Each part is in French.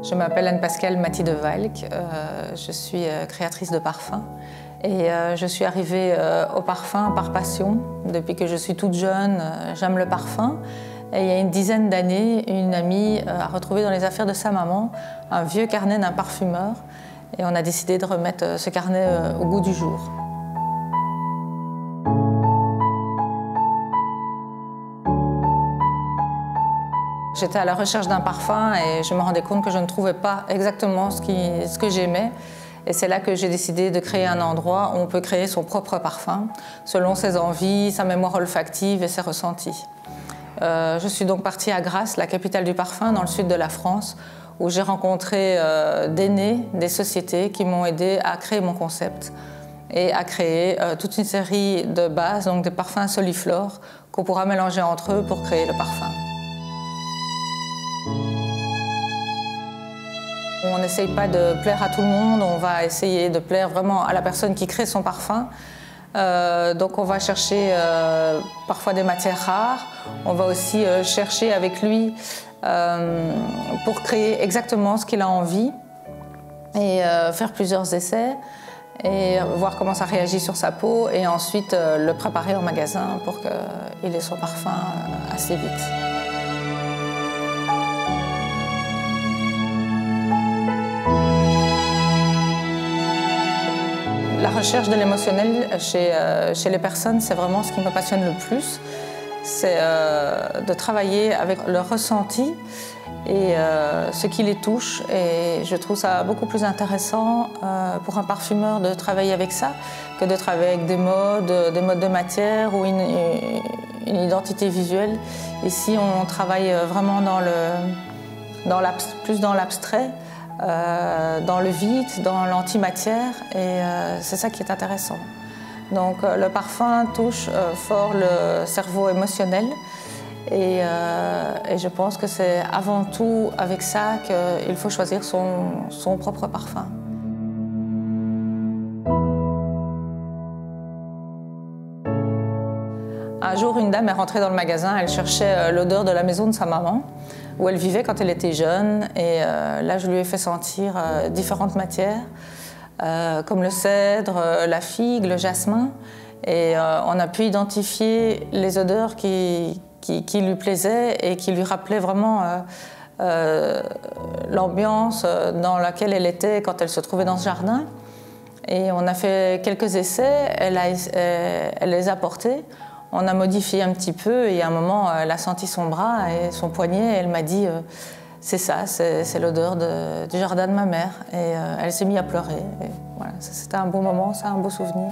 Je m'appelle Anne-Pascale Mathie de Valk, je suis créatrice de parfums et je suis arrivée au parfum par passion. Depuis que je suis toute jeune, j'aime le parfum. Et il y a une dizaine d'années, une amie a retrouvé dans les affaires de sa maman un vieux carnet d'un parfumeur et on a décidé de remettre ce carnet au goût du jour. J'étais à la recherche d'un parfum et je me rendais compte que je ne trouvais pas exactement ce que j'aimais. Et c'est là que j'ai décidé de créer un endroit où on peut créer son propre parfum, selon ses envies, sa mémoire olfactive et ses ressentis. Je suis donc partie à Grasse, la capitale du parfum, dans le sud de la France, où j'ai rencontré des nés, des sociétés qui m'ont aidé à créer mon concept et à créer toute une série de bases, donc des parfums soliflores, qu'on pourra mélanger entre eux pour créer le parfum. On n'essaye pas de plaire à tout le monde, on va essayer de plaire vraiment à la personne qui crée son parfum. Donc on va chercher parfois des matières rares, on va aussi chercher avec lui pour créer exactement ce qu'il a envie et faire plusieurs essais et voir comment ça réagit sur sa peau et ensuite le préparer en magasin pour qu'il ait son parfum assez vite. La recherche de l'émotionnel chez les personnes, c'est vraiment ce qui me passionne le plus. C'est de travailler avec leur ressenti et ce qui les touche. Et je trouve ça beaucoup plus intéressant pour un parfumeur de travailler avec ça que de travailler avec des modes de matière ou une identité visuelle. Ici, on travaille vraiment plus dans l'abstrait. Dans le vide, dans l'antimatière, et c'est ça qui est intéressant. Donc le parfum touche fort le cerveau émotionnel et je pense que c'est avant tout avec ça qu'il faut choisir son propre parfum. Un jour, une dame est rentrée dans le magasin, elle cherchait l'odeur de la maison de sa maman, où elle vivait quand elle était jeune. Et là, je lui ai fait sentir différentes matières, comme le cèdre, la figue, le jasmin. Et on a pu identifier les odeurs qui lui plaisaient et qui lui rappelaient vraiment l'ambiance dans laquelle elle était quand elle se trouvait dans ce jardin. Et on a fait quelques essais, elle les a portés. On a modifié un petit peu et à un moment, elle a senti son bras et son poignet et elle m'a dit c'est ça, c'est l'odeur du jardin de ma mère. Et elle s'est mise à pleurer. Et voilà, c'était un beau moment, c'est un beau souvenir.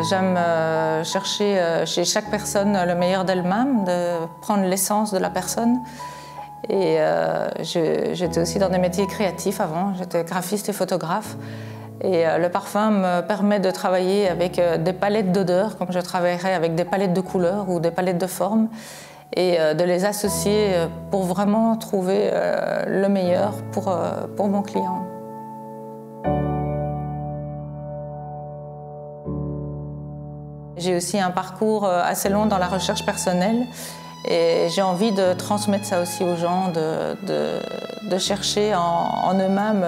J'aime chercher chez chaque personne le meilleur d'elle-même, de prendre l'essence de la personne. Et j'étais aussi dans des métiers créatifs avant, j'étais graphiste et photographe. Et le parfum me permet de travailler avec des palettes d'odeurs, comme je travaillerais avec des palettes de couleurs ou des palettes de formes, et de les associer pour vraiment trouver le meilleur pour mon client. J'ai aussi un parcours assez long dans la recherche personnelle. Et j'ai envie de transmettre ça aussi aux gens, de chercher en eux-mêmes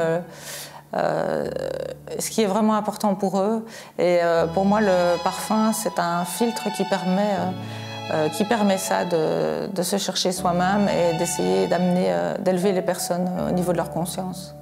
ce qui est vraiment important pour eux. Et pour moi, le parfum, c'est un filtre qui permet ça, de se chercher soi-même et d'essayer d'élever les personnes au niveau de leur conscience.